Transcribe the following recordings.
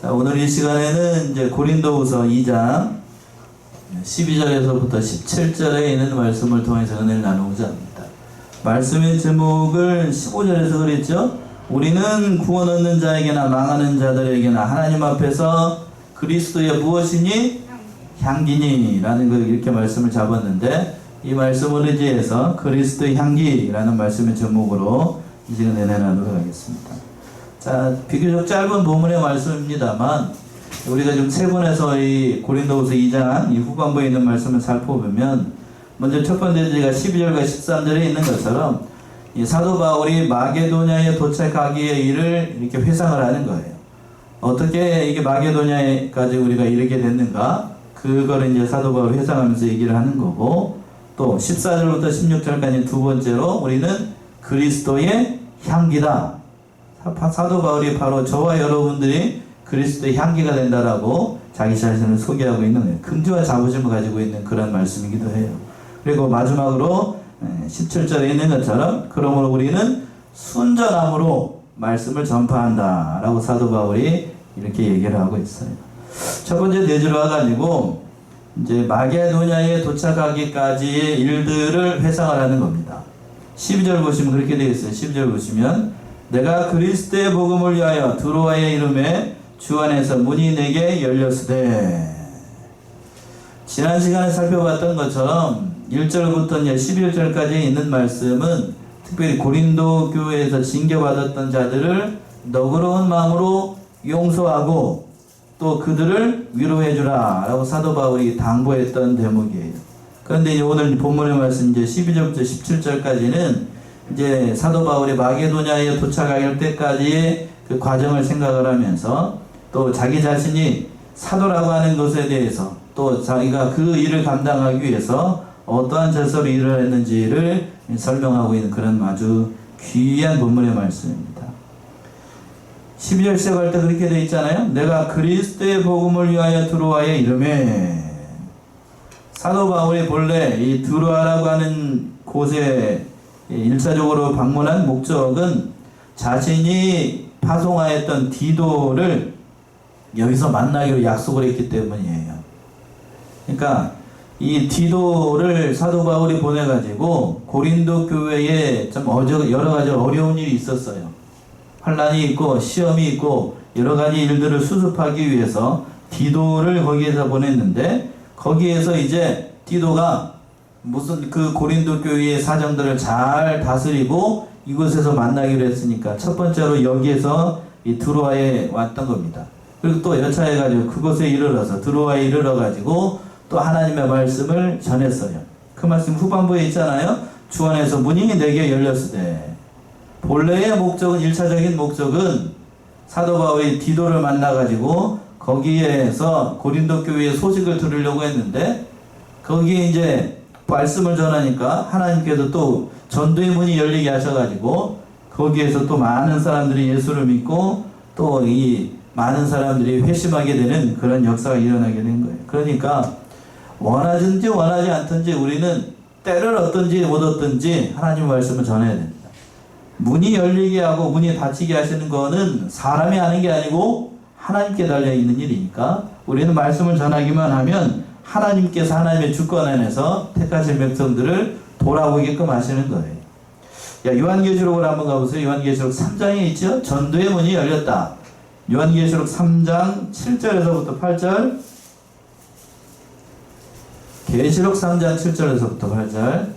자, 오늘 이 시간에는 이제 고린도후서 2장 12절에서부터 17절에 있는 말씀을 통해서 은혜를 나누고자 합니다. 말씀의 제목을 15절에서 그랬죠. 우리는 구원 얻는 자에게나 망하는 자들에게나 하나님 앞에서 그리스도의 무엇이니? 향기니 라는 걸 이렇게 말씀을 잡았는데, 이 말씀을 의지해서 그리스도의 향기라는 말씀의 제목으로 이제 은혜 나누도록 하겠습니다. 자, 비교적 짧은 본문의 말씀입니다만 우리가 좀 세분해서 이 고린도후서 2장 이 후반부에 있는 말씀을 살펴보면, 먼저 첫 번째 제가 12절과 13절에 있는 것처럼 이 사도 바울이 마게도냐에 도착하기의 일을 이렇게 회상을 하는 거예요. 어떻게 이게 마게도냐에까지 우리가 이르게 됐는가, 그거를 이제 사도 바울이 회상하면서 얘기를 하는 거고, 또 14절부터 16절까지 두 번째로 우리는 그리스도의 향기다. 사도 바울이 바로 저와 여러분들이 그리스도의 향기가 된다라고 자기 자신을 소개하고 있는 거예요. 긍지와 자부심을 가지고 있는 그런 말씀이기도 해요. 그리고 마지막으로 17절에 있는 것처럼 그러므로 우리는 순전함으로 말씀을 전파한다 라고 사도 바울이 이렇게 얘기를 하고 있어요. 첫 번째 내주로 와가지고 이제 마게도냐에 도착하기까지의 일들을 회상을 하는 겁니다. 12절 보시면 그렇게 되어 있어요. 12절 보시면 내가 그리스도의 복음을 위하여 드로아의 이름에 주 안에서 문이 내게 열렸으되. 지난 시간에 살펴봤던 것처럼 1절부터 11절까지 있는 말씀은 특별히 고린도 교회에서 징계받았던 자들을 너그러운 마음으로 용서하고 또 그들을 위로해 주라 라고 사도 바울이 당부했던 대목이에요. 그런데 이제 오늘 본문의 말씀 이제 12절부터 17절까지는 이제 사도 바울이 마게도냐에 도착할 때까지의 그 과정을 생각을 하면서 또 자기 자신이 사도라고 하는 것에 대해서 또 자기가 그 일을 감당하기 위해서 어떠한 절서로 일을 했는지를 설명하고 있는 그런 아주 귀한 본문의 말씀입니다. 12절 시작할 때 그렇게 되어 있잖아요. 내가 그리스도의 복음을 위하여 드로아의 이름에. 사도 바울이 본래 이 드로아라고 하는 곳에 일차적으로 방문한 목적은 자신이 파송하였던 디도를 여기서 만나기로 약속을 했기 때문이에요. 그러니까 이 디도를 사도 바울이 보내가지고 고린도 교회에 좀 여러 가지 어려운 일이 있었어요. 환난이 있고 시험이 있고 여러 가지 일들을 수습하기 위해서 디도를 거기에서 보냈는데, 거기에서 이제 디도가 무슨 그 고린도 교회의 사정들을 잘 다스리고 이곳에서 만나기로 했으니까 첫 번째로 여기에서 이 드로아에 왔던 겁니다. 그리고 또 여차해가지고 그곳에 이르러서 드로아에 이르러가지고 또 하나님의 말씀을 전했어요. 그 말씀 후반부에 있잖아요. 주 안에서 문이 내게 열렸으되. 본래의 목적은, 1차적인 목적은 사도 바울이 디도를 만나가지고 거기에서 고린도 교회의 소식을 들으려고 했는데, 거기에 이제 말씀을 전하니까 하나님께서 또 전도의 문이 열리게 하셔가지고 거기에서 또 많은 사람들이 예수를 믿고 또 이 많은 사람들이 회심하게 되는 그런 역사가 일어나게 된 거예요. 그러니까 원하든지 원하지 않든지 우리는 때를 얻든지 못 얻든지 하나님의 말씀을 전해야 됩니다. 문이 열리게 하고 문이 닫히게 하시는 거는 사람이 하는 게 아니고 하나님께 달려있는 일이니까 우리는 말씀을 전하기만 하면 하나님께서 하나님의 주권 안에서 택하신 백성들을 돌아보게끔 하시는 거예요. 야, 요한계시록을 한번 가보세요. 요한계시록 3장에 있죠. 전도의 문이 열렸다. 요한계시록 3장 7절에서부터 8절. 계시록 3장 7절에서부터 8절.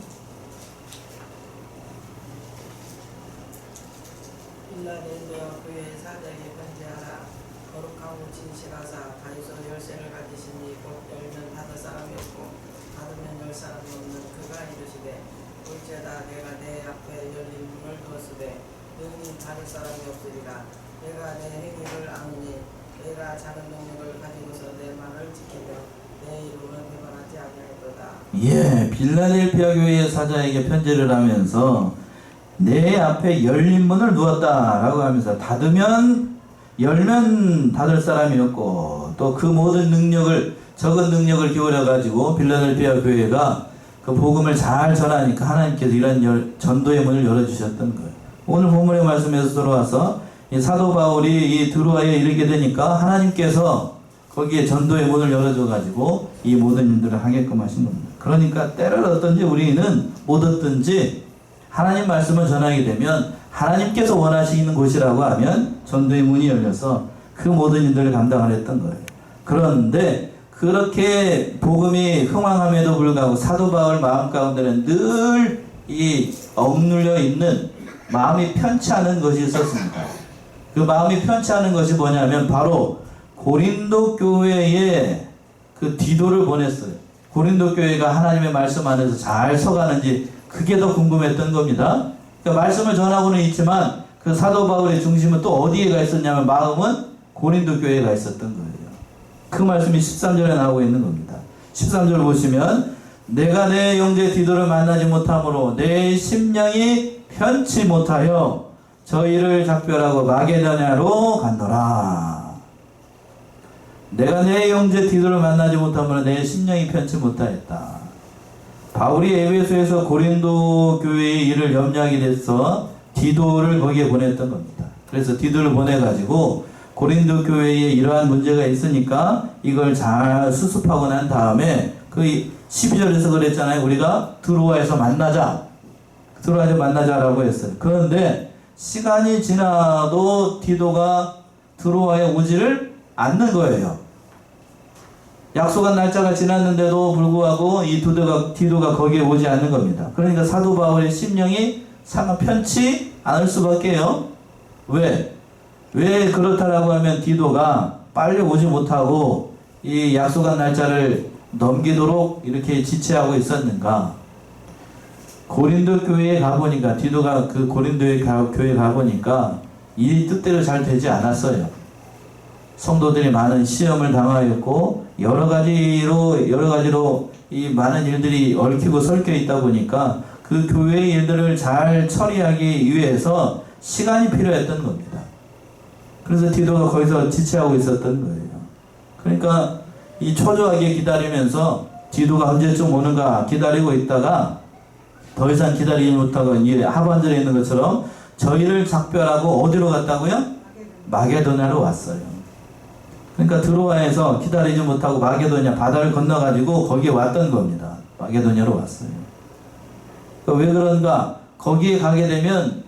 빌라델비아 교회의 사자에게 편지하라. 거룩하고 진실하사 다윗의 열쇠를 가지시니 곧 열면 닫을 사람이 없고 닫으면 열 사람이 없는 그가 이르시되 볼지어다 내가 내 앞에 열린 문을 두었으되 능히 닫을 사람이 없으리라. 내가 내 행위를 아노니 내가 작은 능력을 가지고서 내 말을 지키며 내 이름을 배반하지 아니하였도다. 예, 빌라델비아 교회의 사자에게 편지를 하면서 내 앞에 열린 문을 두었다 라고 하면서 열면 닫을 사람이 없고 또 그 모든 능력을, 적은 능력을 기울여 가지고 빌라델비아 교회가 그 복음을 잘 전하니까 하나님께서 이런 전도의 문을 열어주셨던 거예요. 오늘 본문의 말씀에서 들어와서 이 사도 바울이 이 드로아에 이르게 되니까 하나님께서 거기에 전도의 문을 열어줘 가지고 이 모든 일들을 하게끔 하신 겁니다. 그러니까 때를 얻든지 우리는 못 얻든지 하나님 말씀을 전하게 되면 하나님께서 원하시는 곳이라고 하면 전도의 문이 열려서 그 모든 일들을 감당을 했던 거예요. 그런데 그렇게 복음이 흥황함에도 불구하고 사도 바울 마음 가운데는 늘 이 억눌려 있는 마음이 편치 않은 것이 있었습니다. 그 마음이 편치 않은 것이 뭐냐면 바로 고린도 교회에 그 디도를 보냈어요. 고린도 교회가 하나님의 말씀 안에서 잘 서가는지 그게 더 궁금했던 겁니다. 그러니까 말씀을 전하고는 있지만 그 사도 바울의 중심은 또 어디에 가 있었냐면 마음은 고린도 교회에 가 있었던 거예요. 그 말씀이 13절에 나오고 있는 겁니다. 13절 보시면 내가 내 형제 디도를 만나지 못함으로 내 심령이 편치 못하여 저희를 작별하고 마게도냐로 간도라. 내가 내 형제 디도를 만나지 못함으로 내 심령이 편치 못하였다. 바울이 에베소에서 고린도 교회의 일을 염려하게 돼서 디도를 거기에 보냈던 겁니다. 그래서 디도를 보내가지고 고린도 교회에 이러한 문제가 있으니까 이걸 잘 수습하고 난 다음에 그 12절에서 그랬잖아요. 우리가 드로아에서 만나자. 드로아에서 만나자라고 했어요. 그런데 시간이 지나도 디도가 드로아에 오지를 않는 거예요. 약속한 날짜가 지났는데도 불구하고 이 디도가 거기에 오지 않는 겁니다. 그러니까 사도 바울의 심령이 상당히 편치 않을 수밖에요. 왜 그렇다라고 하면 디도가 빨리 오지 못하고 이 약속한 날짜를 넘기도록 이렇게 지체하고 있었는가? 고린도 교회에 가보니까 디도가 그 고린도 교회에 가보니까 이 뜻대로 잘 되지 않았어요. 성도들이 많은 시험을 당하였고 여러 가지로 이 많은 일들이 얽히고 설켜 있다 보니까 그 교회의 일들을 잘 처리하기 위해서 시간이 필요했던 겁니다. 그래서 디도가 거기서 지체하고 있었던 거예요. 그러니까 이 초조하게 기다리면서 디도가 언제쯤 오는가 기다리고 있다가 더 이상 기다리지 못하고 이 하반절에 있는 것처럼 저희를 작별하고 어디로 갔다고요? 마게도냐로 왔어요. 그러니까 드로아에서 기다리지 못하고 마게도냐 바다를 건너가지고 거기에 왔던 겁니다. 마게도냐로 왔어요. 그러니까 왜 그런가? 거기에 가게 되면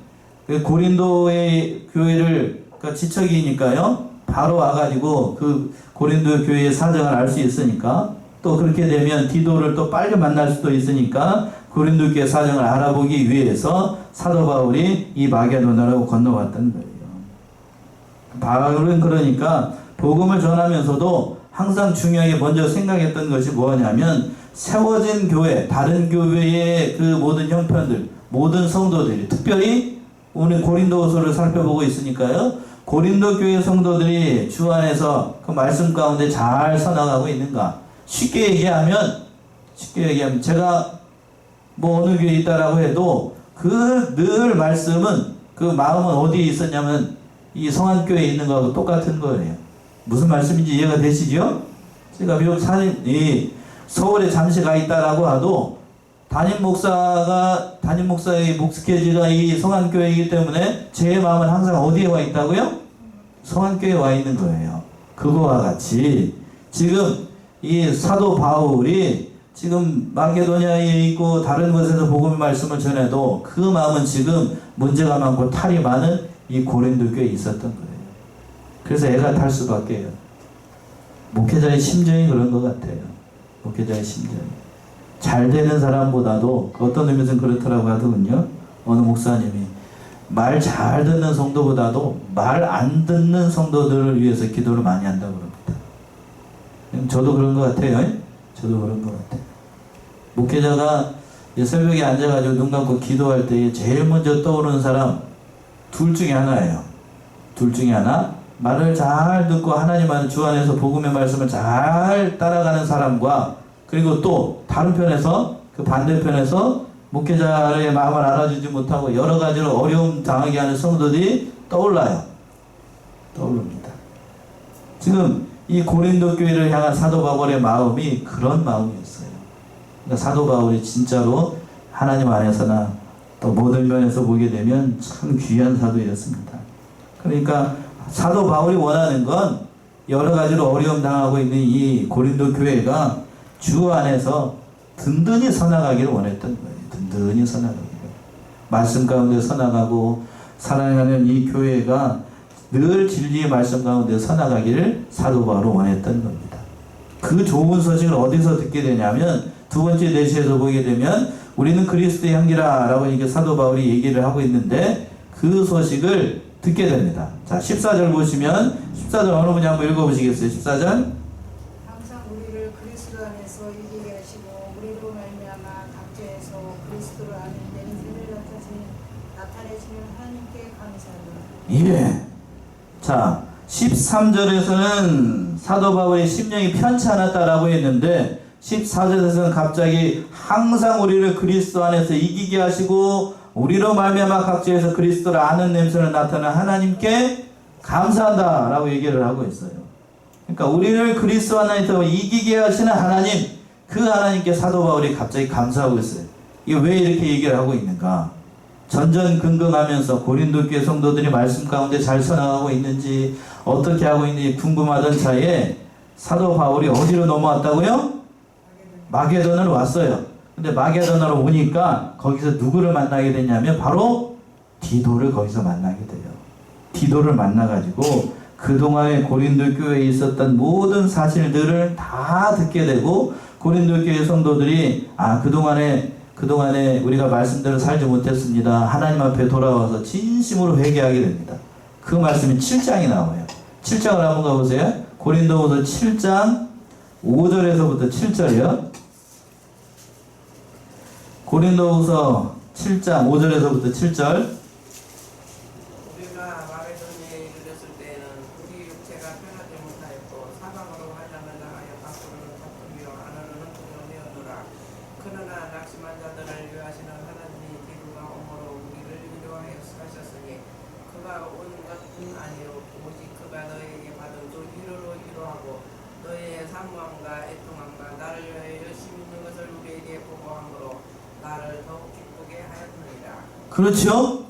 그 고린도의 교회를 그러니까 지척이니까요. 바로 와가지고 그 고린도 교회의 사정을 알 수 있으니까 또 그렇게 되면 디도를 또 빨리 만날 수도 있으니까 고린도 교회 사정을 알아보기 위해서 사도 바울이 이 마게도냐로 건너왔던 거예요. 바울은 그러니까 복음을 전하면서도 항상 중요하게 먼저 생각했던 것이 뭐냐면 세워진 교회, 다른 교회의 그 모든 형편들, 모든 성도들이 특별히 오늘 고린도후서를 살펴보고 있으니까요. 고린도 교회 성도들이 주 안에서 그 말씀 가운데 잘 서나가고 있는가? 쉽게 얘기하면 제가 뭐 어느 교회에 있다라고 해도 그 늘 말씀은 그 마음은 어디에 있었냐면 이 성안교회에 있는 거하고 똑같은 거예요. 무슨 말씀인지 이해가 되시죠? 제가 비록 서울에 잠시 가 있다라고 하도 담임 목사의 목스케지가 이 성안교회이기 때문에 제 마음은 항상 어디에 와 있다고요? 성안교회에 와 있는 거예요. 그거와 같이 지금 이 사도 바울이 지금 마게도냐에 있고 다른 곳에서 복음의 말씀을 전해도 그 마음은 지금 문제가 많고 탈이 많은 이 고린도 교회에 있었던 거예요. 그래서 애가 탈 수밖에요. 목회자의 심정이 그런 것 같아요. 목회자의 심정이. 잘 되는 사람보다도 어떤 의미에서는 그렇더라고 하더군요. 어느 목사님이 말 잘 듣는 성도보다도 말 안 듣는 성도들을 위해서 기도를 많이 한다고 그럽니다. 저도 그런 것 같아요. 저도 그런 것 같아요. 목회자가 새벽에 앉아가지고 눈 감고 기도할 때 제일 먼저 떠오르는 사람 둘 중에 하나예요. 둘 중에 하나. 말을 잘 듣고 하나님 안에 주 안에서 복음의 말씀을 잘 따라가는 사람과 그리고 또 다른 편에서 그 반대편에서 목회자의 마음을 알아주지 못하고 여러 가지로 어려움 당하게 하는 성도들이 떠올릅니다. 지금 이 고린도 교회를 향한 사도 바울의 마음이 그런 마음이었어요. 그러니까 사도 바울이 진짜로 하나님 안에서나 또 모든 면에서 보게 되면 참 귀한 사도였습니다. 그러니까 사도 바울이 원하는 건 여러 가지로 어려움 당하고 있는 이 고린도 교회가 주 안에서 든든히 서나가기를 원했던 거예요. 든든히 서나가기를. 말씀 가운데 서나가고 사랑하는 이 교회가 늘 진리의 말씀 가운데 서나가기를 사도 바울은 원했던 겁니다. 그 좋은 소식을 어디서 듣게 되냐면 두 번째 내시에서 보게 되면 우리는 그리스도의 향기라 라고 이렇게 사도 바울이 얘기를 하고 있는데 그 소식을 듣게 됩니다. 자, 14절 보시면 14절 어느 분이 한번 읽어보시겠어요? 14절. 항상 우리를 그리스도 안에서 이기게 하시고 우리로 말미암아 각처에서 그리스도를 아는 냄새를 나타내시는 하나님께 감사합니다. 예. 자, 13절에서는 사도 바울의 심령이 편치 않았다라고 했는데 14절에서는 갑자기 항상 우리를 그리스도 안에서 이기게 하시고 우리로 말미암아 각지에서 그리스도를 아는 냄새를 나타내는 하나님께 감사한다 라고 얘기를 하고 있어요. 그러니까 우리를 그리스도 안에서 이기게 하시는 하나님, 그 하나님께 사도 바울이 갑자기 감사하고 있어요. 이게 왜 이렇게 얘기를 하고 있는가? 전전긍긍하면서 고린도 교회 성도들이 말씀 가운데 잘 서나가고 있는지 어떻게 하고 있는지 궁금하던 차에 사도 바울이 어디로 넘어왔다고요? 마게돈으로 왔어요. 근데 마게돈으로 오니까 거기서 누구를 만나게 되냐면 바로 디도를 거기서 만나게 돼요. 디도를 만나가지고 그동안에 고린도 교회에 있었던 모든 사실들을 다 듣게 되고 고린도 교회 성도들이 그동안에 우리가 말씀대로 살지 못했습니다. 하나님 앞에 돌아와서 진심으로 회개하게 됩니다. 그 말씀이 7장이 나와요. 7장을 한번 가보세요. 고린도후서 7장 5절에서부터 7절이요. 고린도후서 7장 5절에서부터 7절. 우리가 마게도니아에 이르렀을 때에는 우리 육체가 편하지 못하였고 사방으로 환난을 당하여 밖으로는 다툼이요 안으로는 두려움이었노라. 그러나 낙심한 자들을 위하시는 하나님이 기도가 오므로 우리를 위로하셨으니 그가 온 것은 아니요 오직 그가 너에게 받은 그 위로로 위로하고 너의 사모함과 애통함과 나를 위하여 열심히 있는 것을 우리에게 보고함으로 나를 더욱 기쁘게 하였느니라. 그렇죠?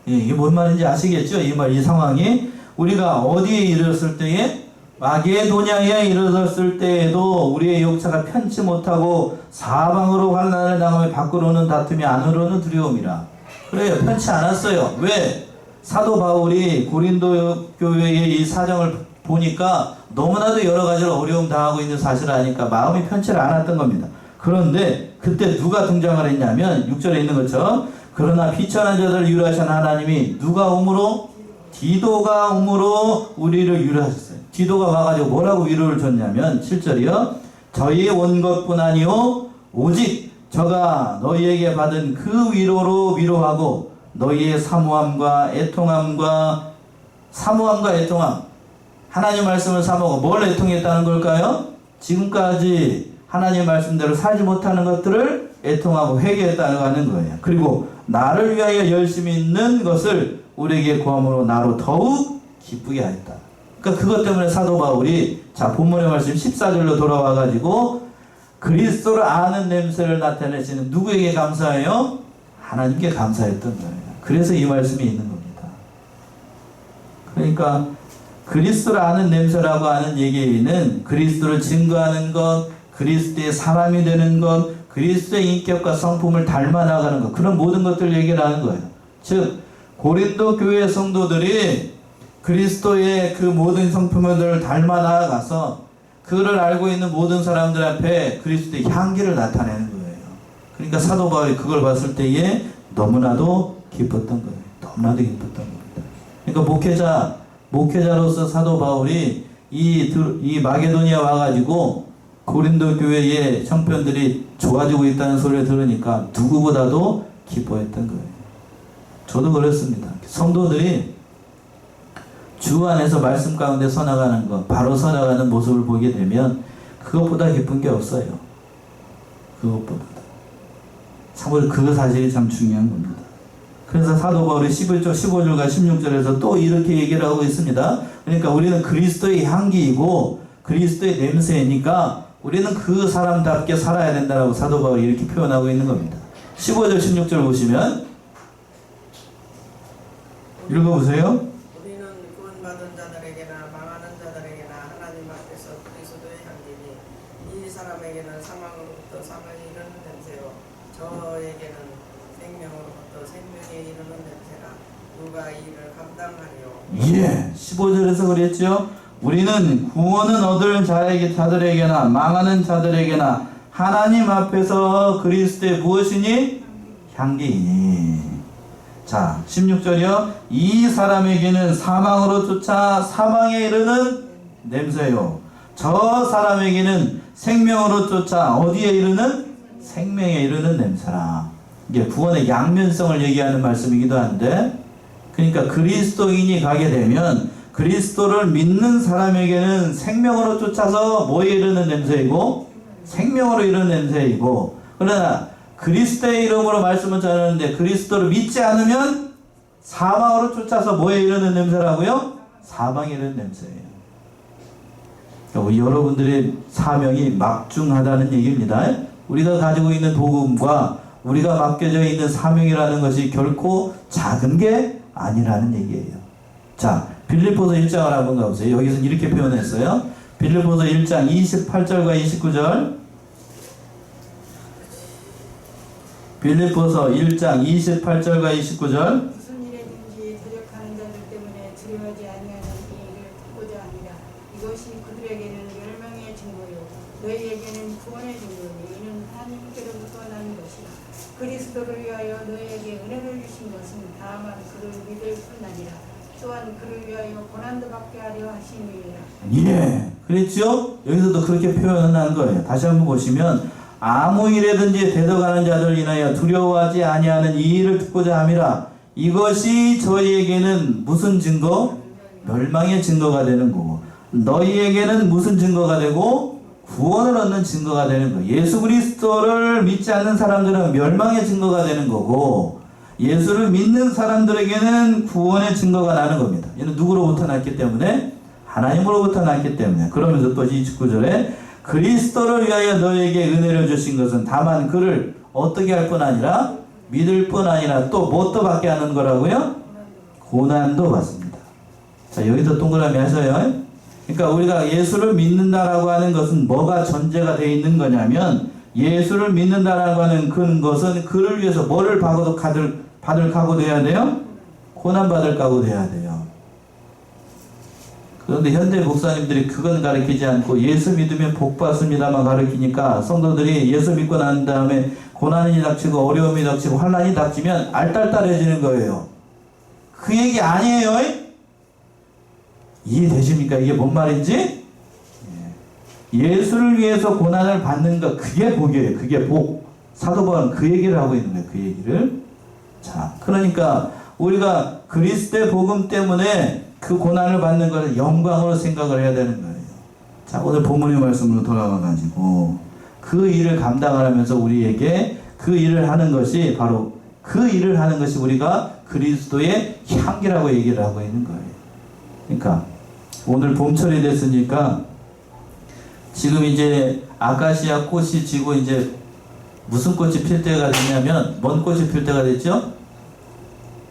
예, 이게 뭔 말인지 아시겠죠? 이 상황이 우리가 어디에 이르렀을 때에 마게도냐에 이르렀을 때에도 우리의 욕차가 편치 못하고 사방으로 환난을 당하며 밖으로는 다툼이 안으로는 두려움이라. 그래요. 편치 않았어요. 왜? 사도 바울이 고린도 교회의 이 사정을 보니까 너무나도 여러 가지로 어려움 당하고 있는 사실을 아니까 마음이 편치를 않았던 겁니다. 그런데 그때 누가 등장을 했냐면 6절에 있는 것처럼 그러나 비천한 자들을 위로하신 하나님이 누가 오므로? 디도가 오므로 우리를 위로하셨어요. 디도가 와가지고 뭐라고 위로를 줬냐면 7절이요. 저희 온 것뿐 아니요 오직 저가 너희에게 받은 그 위로로 위로하고 너희의 사모함과 애통함 하나님 말씀을 사모하고 뭘 애통했다는 걸까요? 지금까지 하나님 말씀대로 살지 못하는 것들을 애통하고 회개했다는 거예요. 그리고 나를 위하여 열심히 있는 것을 우리에게 구함으로 나로 더욱 기쁘게 하였다. 그러니까 그것 때문에 사도 바울이 자 본문의 말씀 14절로 돌아와가지고 그리스도를 아는 냄새를 나타내시는 누구에게 감사해요? 하나님께 감사했던 거예요. 그래서 이 말씀이 있는 겁니다. 그러니까 그리스도를 아는 냄새라고 하는 얘기는 그리스도를 증거하는 것, 그리스도의 사람이 되는 것, 그리스도의 인격과 성품을 닮아나가는 것, 그런 모든 것들을 얘기를 하는 거예요. 즉 고린도 교회 성도들이 그리스도의 그 모든 성품들을 닮아나가서 그를 알고 있는 모든 사람들 앞에 그리스도의 향기를 나타내는 거예요. 그러니까 사도 바울이 그걸 봤을 때에 너무나도 기뻤던 거예요. 너무나도 기뻤던 겁니다. 그러니까 목회자로서 사도 바울이 이 마게도니아 와가지고 고린도 교회의 형편들이 좋아지고 있다는 소리를 들으니까 누구보다도 기뻐했던 거예요. 저도 그랬습니다. 성도들이 주 안에서 말씀 가운데 서나가는 것, 바로 서나가는 모습을 보게 되면 그것보다 기쁜 게 없어요. 그것보다. 참고로 그 사실이 참 중요한 겁니다. 그래서 사도 바울이 15절과 16절에서 또 이렇게 얘기를 하고 있습니다. 그러니까 우리는 그리스도의 향기이고 그리스도의 냄새니까 우리는 그 사람답게 살아야 된다라고 사도 바울이 이렇게 표현하고 있는 겁니다. 15절 16절 보시면 읽어보세요. 우리는 사람에게는 사망으로부터 사망이 이르는 냄새요 저에게는 생명으로부터 생명에 이르는 냄새라 누가 이를 감당하리요. 예, 15절에서 그랬죠. 우리는 구원은 얻을 자들에게나 망하는 자들에게나 하나님 앞에서 그리스도의 무엇이니? 향기이니. 자, 16절이요. 이 사람에게는 사망으로 쫓아 사망에 이르는 냄새요. 저 사람에게는 생명으로 쫓아 어디에 이르는? 생명에 이르는 냄새라. 이게 구원의 양면성을 얘기하는 말씀이기도 한데, 그러니까 그리스도인이 가게 되면 그리스도를 믿는 사람에게는 생명으로 쫓아서 뭐에 이르는 냄새이고 생명으로 이르는 냄새이고, 그러나 그리스도의 이름으로 말씀을 전하는데 그리스도를 믿지 않으면 사망으로 쫓아서 뭐에 이르는 냄새라고요? 사망에 이르는 냄새예요. 그러니까 여러분들의 사명이 막중하다는 얘기입니다. 우리가 가지고 있는 복음과 우리가 맡겨져 있는 사명이라는 것이 결코 작은 게 아니라는 얘기예요. 자, 빌립보서 1장을 한번 가보세요. 여기서 이렇게 표현했어요. 빌립보서 1장 28절과 29절. 빌립보서 1장 28절과 29절. 무슨 일에든지 대적하는 자들 때문에 두려워하지 아니하는 이 일을 듣고자 합니다. 이것이 그들에게는 멸망의 증거요 너희에게는 구원의 증거니 이는 하나님께로부터 나는 것이라. 그리스도를 위하여 너희에게 은혜를 주신 것은 다만 그를 믿을 뿐 아니라 또한 그를 위하여 고난도 받게 하려 하심이니라. 예, 그랬죠? 여기서도 그렇게 표현한 거예요. 다시 한번 보시면 아무 일에든지 대적하는 자들 인하여 두려워하지 아니하는 이 일을 듣고자 함이라. 이것이 저희에게는 무슨 증거? 멸망의 증거가 되는 거고, 너희에게는 무슨 증거가 되고? 구원을 얻는 증거가 되는 거예요. 예수 그리스도를 믿지 않는 사람들은 멸망의 증거가 되는 거고, 예수를 믿는 사람들에게는 구원의 증거가 나는 겁니다. 얘는 누구로부터 났기 때문에? 하나님으로부터 났기 때문에. 그러면서 또 29절에 그리스도를 위하여 너에게 은혜를 주신 것은 다만 그를 어떻게 할 뿐 아니라 믿을 뿐 아니라 또 뭣도 받게 하는 거라고요? 고난도 받습니다. 자, 여기서 동그라미 하셔요. 그러니까 우리가 예수를 믿는다라고 하는 것은 뭐가 전제가 되어 있는 거냐면, 예수를 믿는다라고 하는 것은 그를 위해서 뭐를 받을 각오도 해야 돼요? 고난 받을 각오도 해야 돼요. 그런데 현대 목사님들이 그건 가르치지 않고 예수 믿으면 복 받습니다만 가르치니까 성도들이 예수 믿고 난 다음에 고난이 닥치고 어려움이 닥치고 환난이 닥치면 알딸딸해지는 거예요. 그 얘기 아니에요. 이해되십니까? 이게 뭔 말인지? 예수를 위해서 고난을 받는 것, 그게 복이에요. 그게 복. 사도 바울은 그 얘기를 하고 있는 거예요. 그 얘기를. 자, 그러니까 우리가 그리스도의 복음 때문에 그 고난을 받는 것을 영광으로 생각을 해야 되는 거예요. 자, 오늘 본문의 말씀으로 돌아가가지고 그 일을 감당하면서 우리에게 그 일을 하는 것이 바로 그 일을 하는 것이 우리가 그리스도의 향기라고 얘기를 하고 있는 거예요. 그러니까 오늘 봄철이 됐으니까 지금 이제 아카시아 꽃이 지고 이제 무슨 꽃이 필 때가 됐냐면, 뭔 꽃이 필 때가 됐죠?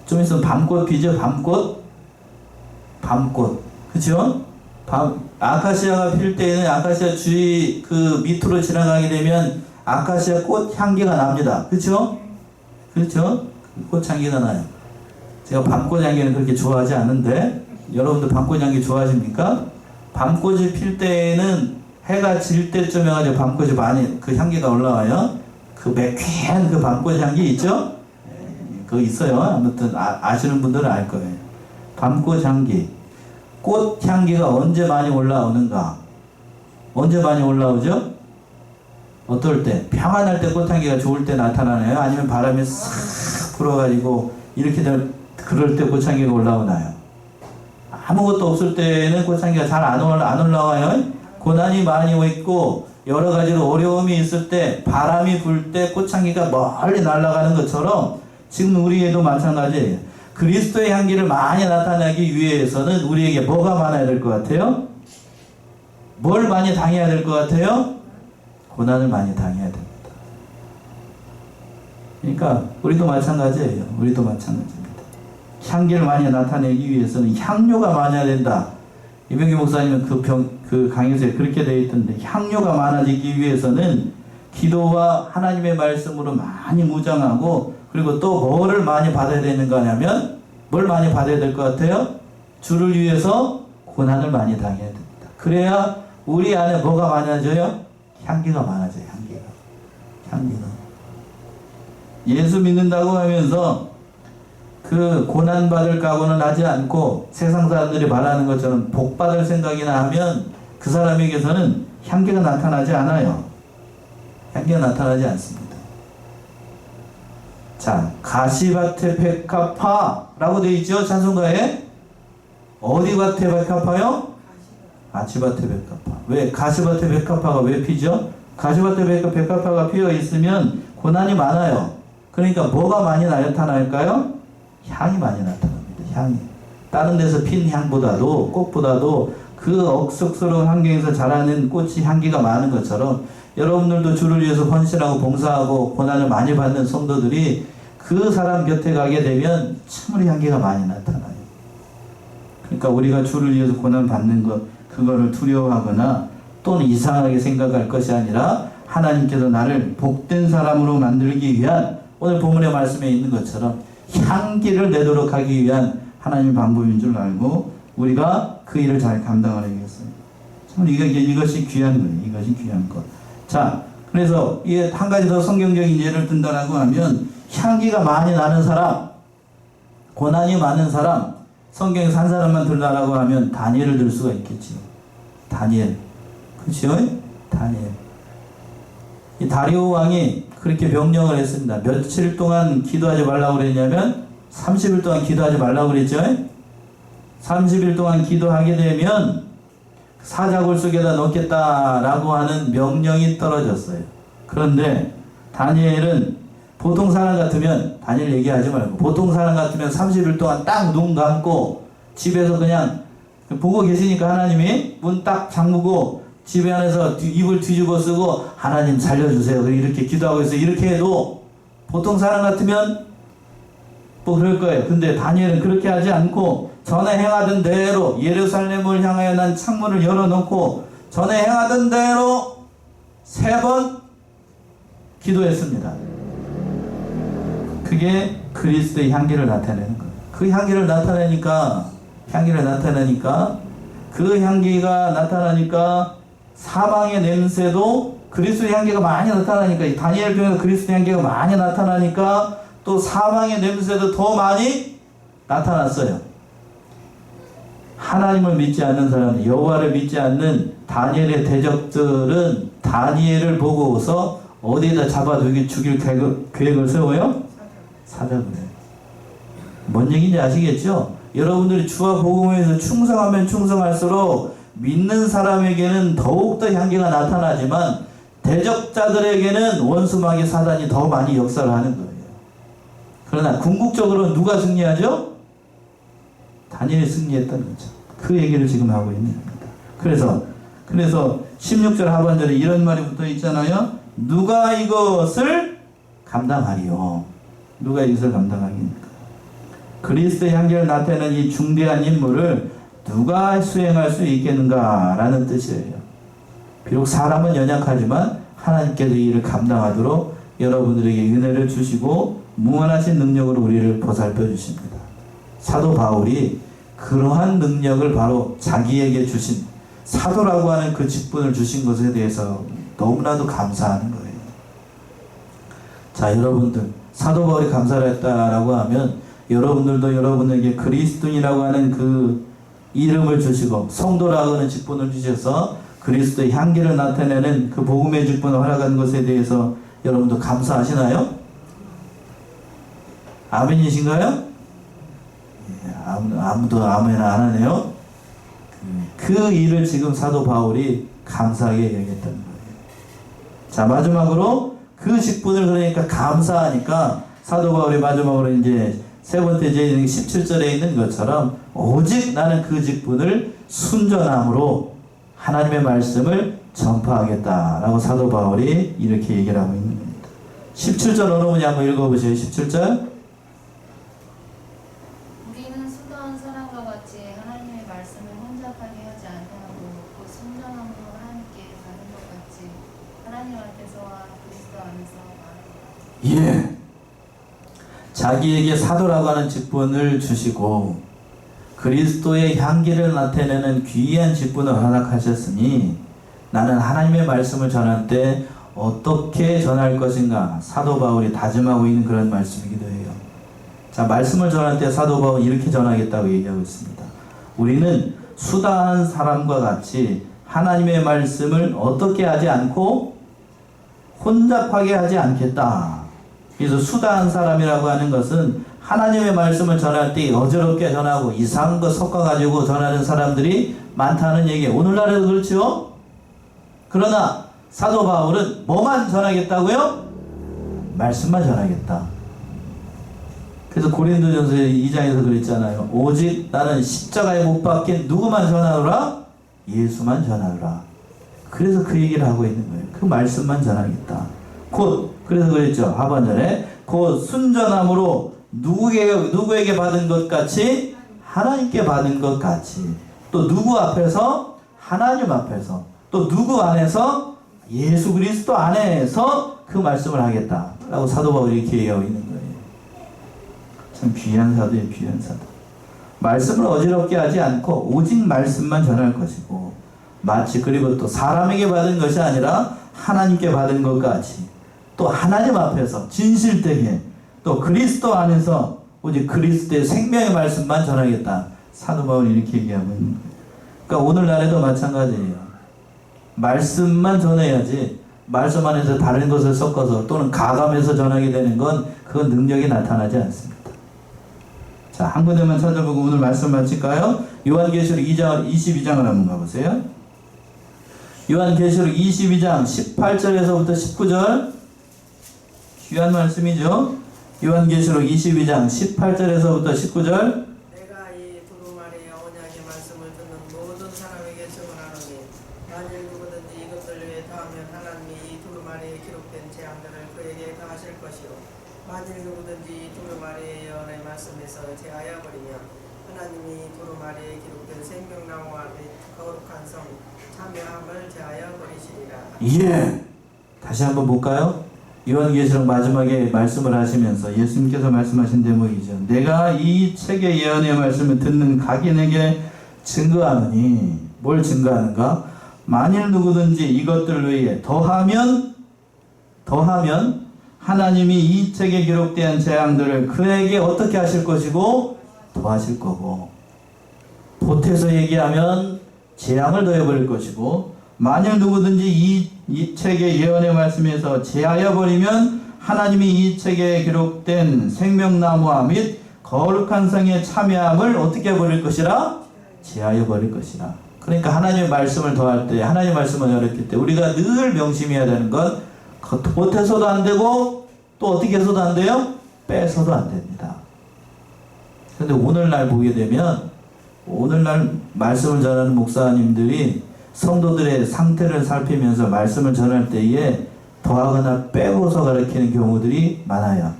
좀 있으면 밤꽃 피죠? 밤꽃. 그쵸? 아카시아가 필 때에는 아카시아 주위 그 밑으로 지나가게 되면 아카시아 꽃 향기가 납니다. 그쵸? 그렇죠? 꽃 향기가 나요. 제가 밤꽃 향기는 그렇게 좋아하지 않는데, 여러분들 밤꽃 향기 좋아하십니까? 밤꽃이 필 때에는 해가 질 때쯤에 가지고 밤꽃이 많이 그 향기가 올라와요. 그 매쾌한 그 밤꽃 향기 있죠? 그거 있어요. 아무튼 아시는 분들은 알 거예요. 밤꽃 향기. 꽃 향기가 언제 많이 올라오는가? 언제 많이 올라오죠? 어떨 때? 평안할 때 꽃향기가 좋을 때 나타나나요? 아니면 바람이 싹 불어가지고 이렇게 그럴 때 꽃향기가 올라오나요? 아무것도 없을 때는 꽃향기가 잘 안 올라와요. 고난이 많이 있고 여러 가지로 어려움이 있을 때, 바람이 불 때 꽃향기가 멀리 날아가는 것처럼 지금 우리에도 마찬가지예요. 그리스도의 향기를 많이 나타내기 위해서는 우리에게 뭐가 많아야 될 것 같아요? 뭘 많이 당해야 될 것 같아요? 고난을 많이 당해야 됩니다. 그러니까 우리도 마찬가지예요. 우리도 마찬가지입니다. 향기를 많이 나타내기 위해서는 향료가 많아야 된다. 이병기 목사님은 그 강의서에 그렇게 되어 있던데, 향료가 많아지기 위해서는 기도와 하나님의 말씀으로 많이 무장하고, 그리고 또 뭐를 많이 받아야 되는 거냐면, 뭘 많이 받아야 될 것 같아요? 주를 위해서 고난을 많이 당해야 됩니다. 그래야 우리 안에 뭐가 많아져요? 향기가 많아져요. 향기가. 예수 믿는다고 하면서 그 고난받을 각오는 하지 않고 세상 사람들이 말하는 것처럼 복받을 생각이나 하면 그 사람에게서는 향기가 나타나지 않아요. 향기가 나타나지 않습니다. 자, 가시밭의 백합화라고 되어 있죠? 찬송가에. 어디 밭의 백합화요? 가시밭의 백합화. 왜? 가시밭의 백합화가 왜 피죠? 가시밭의 백합화가 피어 있으면 고난이 많아요. 그러니까 뭐가 많이 나타날까요? 향이 많이 나타납니다. 향이. 다른 데서 핀 향보다도, 꽃보다도 그 억척스러운 환경에서 자라는 꽃이 향기가 많은 것처럼 여러분들도 주를 위해서 헌신하고 봉사하고 고난을 많이 받는 성도들이 그 사람 곁에 가게 되면 참으로 향기가 많이 나타나요. 그러니까 우리가 주를 위해서 고난 받는 것, 그거를 두려워하거나 또는 이상하게 생각할 것이 아니라 하나님께서 나를 복된 사람으로 만들기 위한, 오늘 본문의 말씀에 있는 것처럼 향기를 내도록 하기 위한 하나님의 방법인 줄 알고 우리가 그 일을 잘 감당하려겠어요. 참 이것이 귀한 거예요. 이것이 귀한 것. 자, 그래서 이게 한 가지 더 성경적인 예를 든다라고 하면, 향기가 많이 나는 사람, 고난이 많은 사람, 성경에서 한 사람만 들라라고 하면 다니엘을 들 수가 있겠지요. 다니엘. 그렇죠? 다니엘. 이 다리오 왕이 그렇게 명령을 했습니다. 며칠 동안 기도하지 말라고 그랬냐면 30일 동안 기도하지 말라고 그랬죠. 30일 동안 기도하게 되면 사자굴 속에다 넣겠다라고 하는 명령이 떨어졌어요. 그런데 다니엘은 보통 사람 같으면, 다니엘 얘기하지 말고, 보통 사람 같으면 30일 동안 딱 눈 감고 집에서 그냥 보고 계시니까 하나님이 문 딱 잠그고 집에 안에서 입을 뒤집어 쓰고 하나님 살려주세요 이렇게 기도하고 있어요. 이렇게 해도 보통 사람 같으면 뭐 그럴 거예요. 근데 다니엘은 그렇게 하지 않고 전에 행하던 대로 예루살렘을 향하여 난 창문을 열어놓고 전에 행하던 대로 3번 기도했습니다. 그게 그리스도의 향기를 나타내는 거예요. 그 향기를 나타내니까 그 향기가 나타나니까 사망의 냄새도, 그리스도의 향기가 많이 나타나니까, 이 다니엘 중에서 그리스도의 향기가 많이 나타나니까 또 사망의 냄새도 더 많이 나타났어요. 하나님을 믿지 않는 사람, 여호와를 믿지 않는 다니엘의 대적들은 다니엘을 보고서 어디에다 잡아두기 죽일 계획을 세워요? 사자굴에. 뭔 얘기인지 아시겠죠? 여러분들이 주와 복음에서 충성하면 충성할수록 믿는 사람에게는 더욱더 향기가 나타나지만 대적자들에게는 원수마귀 사단이 더 많이 역사를 하는 거예요. 그러나 궁극적으로 누가 승리하죠? 다니엘이 승리했다는 거죠. 그 얘기를 지금 하고 있는 겁니다. 그래서 16절 하반절에 이런 말이 붙어 있잖아요. 누가 이것을 감당하리요? 누가 이것을 감당하겠습니까? 그리스도의 향기를 나타내는 이 중대한 임무를 누가 수행할 수 있겠는가 라는 뜻이에요. 비록 사람은 연약하지만 하나님께서 이 일을 감당하도록 여러분들에게 은혜를 주시고 무한하신 능력으로 우리를 보살펴 주십니다. 사도 바울이 그러한 능력을 바로 자기에게 주신, 사도라고 하는 그 직분을 주신 것에 대해서 너무나도 감사하는 거예요. 자, 여러분들, 사도 바울이 감사를 했다라고 하면 여러분들도 여러분에게 그리스도인이라고 하는 그 이름을 주시고 성도라고 하는 직분을 주셔서 그리스도의 향기를 나타내는 그 복음의 직분을 허락한 것에 대해서 여러분도 감사하시나요? 아멘이신가요? 아무도 아멘 안 하네요. 그 일을 지금 사도 바울이 감사하게 여겼다는 거예요. 자, 마지막으로 그 직분을 그러니까 감사하니까 사도 바울이 마지막으로 이제 세 번째 제의 17절에 있는 것처럼 오직 나는 그 직분을 순전함으로 하나님의 말씀을 전파하겠다라고 사도 바울이 이렇게 얘기를 하고 있는 겁니다. 17절 어느 분이 한번 읽어보세요. 17절. 우리는 수도한 사람과 같이 하나님의 말씀을 혼잡하게 하지 아니하고 그 순전한 하나님 앞에서와 그리스도 안에서 말하노라. 예. 자기에게 사도라고 하는 직분을 주시고 그리스도의 향기를 나타내는 귀한 직분을 허락하셨으니 나는 하나님의 말씀을 전할 때 어떻게 전할 것인가 사도 바울이 다짐하고 있는 그런 말씀이기도 해요. 자, 말씀을 전할 때 사도 바울은 이렇게 전하겠다고 얘기하고 있습니다. 우리는 수다한 사람과 같이 하나님의 말씀을 어떻게 하지 않고 혼잡하게 하지 않겠다. 그래서 수다한 사람이라고 하는 것은 하나님의 말씀을 전할 때 어지럽게 전하고 이상한 거 섞어가지고 전하는 사람들이 많다는 얘기예요. 오늘날에도 그렇죠? 그러나 사도 바울은 뭐만 전하겠다고요? 말씀만 전하겠다. 그래서 고린도전서 2장에서 그랬잖아요. 오직 나는 십자가에 못 박힌 누구만 전하노라? 예수만 전하노라. 그래서 그 얘기를 하고 있는 거예요. 그 말씀만 전하겠다. 그래서 그랬죠. 하반절에 곧 순전함으로 누구에게 받은 것 같이 하나님께 받은 것 같이 또 누구 앞에서? 하나님 앞에서 또 누구 안에서? 예수 그리스도 안에서 그 말씀을 하겠다 라고 사도 바울이 이렇게 얘기하고 있는 거예요. 참 귀한 사도예요. 귀한 사도. 말씀을 어지럽게 하지 않고 오직 말씀만 전할 것이고 마치 그리고 또 사람에게 받은 것이 아니라 하나님께 받은 것 같이 또 하나님 앞에서 진실되게 또 그리스도 안에서 오직 그리스도의 생명의 말씀만 전하겠다. 사도 바울이 이렇게 얘기하고 있는 거예요. 그러니까 오늘날에도 마찬가지예요. 말씀만 전해야지 말씀 안에서 다른 것을 섞어서 또는 가감해서 전하게 되는 건 그건 능력이 나타나지 않습니다. 자, 한 군데만 찾아보고 오늘 말씀 마칠까요? 요한계시록 22장을 한번 가보세요. 요한계시록 22장 18절에서부터 19절 귀한 말씀이죠. 요한계시록 22장 18절에서부터 19절 내가 이 두루마리의 언약의 말씀을 듣는 모든 사람에게 증언하노니 만일 누구든지 이것들 위에 더하면 하나님이 이 두루마리에 기록된 재앙들을 그에게 더하실 것이요 만일 누구든지 이 두루마리의 예언의 말씀에서 제하여 버리면 하나님이 이 두루마리에 기록된 생명나무와 및 거룩한 성 참여함을 제하여 버리시리라. 예. 다시 한번 볼까요? 요한계시록 마지막에 말씀을 하시면서 예수님께서 말씀하신 대목이죠. 내가 이 책의 예언의 말씀을 듣는 각인에게 증거하느니 뭘 증거하는가? 만일 누구든지 이것들 외에 더하면 하나님이 이 책에 기록된 재앙들을 그에게 어떻게 하실 것이고 더하실 거고 보태서 얘기하면 재앙을 더해버릴 것이고 만일 누구든지 이 책의 예언의 말씀에서 제하여 버리면 하나님이 이 책에 기록된 생명나무와 및 거룩한 성의 참여함을 어떻게 해버릴 것이라? 제하여 버릴 것이라. 그러니까 하나님의 말씀을 더할 때 하나님의 말씀을 열었기 때 우리가 늘 명심해야 되는 건 보태서도 안 되고 또 어떻게 해서도 안 돼요? 빼서도 안 됩니다. 그런데 오늘날 보게 되면 오늘날 말씀을 전하는 목사님들이 성도들의 상태를 살피면서 말씀을 전할 때에 더하거나 빼고서 가르치는 경우들이 많아요.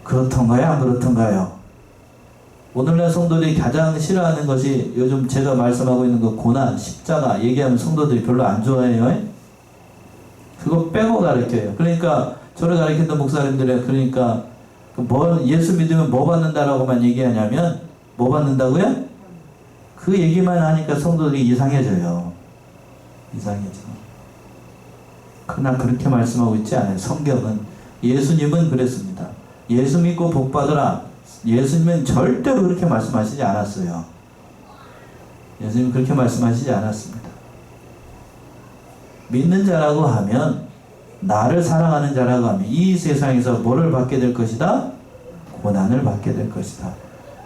그렇던가요? 안 그렇던가요? 오늘날 성도들이 가장 싫어하는 것이 요즘 제가 말씀하고 있는 거 고난, 십자가 얘기하면 성도들이 별로 안 좋아해요. 그거 빼고 가르쳐요. 그러니까 저를 가르치던 목사님들이 그러니까 예수 믿으면 뭐 받는다라고만 얘기하냐면 뭐 받는다고요? 그 얘기만 하니까 성도들이 이상해져요. 이상해져. 그러나 그렇게 말씀하고 있지 않아요. 성경은 예수님은 그랬습니다. 예수 믿고 복 받으라. 예수님은 절대로 그렇게 말씀하시지 않았어요. 예수님은 그렇게 말씀하시지 않았습니다. 믿는 자라고 하면 나를 사랑하는 자라고 하면 이 세상에서 뭐를 받게 될 것이다? 고난을 받게 될 것이다.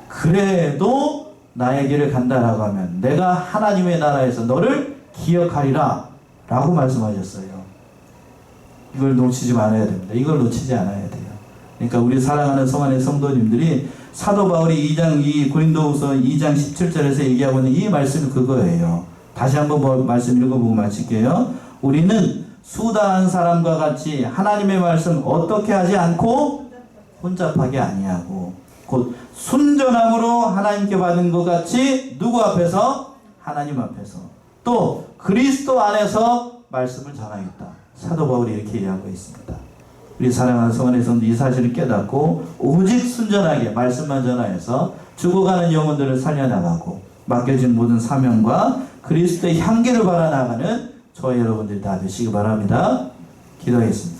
그래도 나의 길을 간다라고 하면 내가 하나님의 나라에서 너를 기억하리라 라고 말씀하셨어요. 이걸 놓치지 말아야 됩니다. 이걸 놓치지 않아야 돼요. 그러니까 우리 사랑하는 성안의 성도님들이 사도 바울이 고린도후서 2장 17절에서 얘기하고 있는 이 말씀이 그거예요. 다시 한번 말씀 읽어보고 마칠게요. 우리는 수다한 사람과 같이 하나님의 말씀 어떻게 하지 않고 혼잡하게 아니하고 곧 순전함으로 하나님께 받은 것 같이 누구 앞에서? 하나님 앞에서 또 그리스도 안에서 말씀을 전하겠다. 사도 바울이 이렇게 이야기하고 있습니다. 우리 사랑하는 성원의 성도 이 사실을 깨닫고 오직 순전하게 말씀만 전하여서 죽어가는 영혼들을 살려나가고 맡겨진 모든 사명과 그리스도의 향기를 발아나가는 저희 여러분들이 다 되시기 바랍니다. 기도하겠습니다.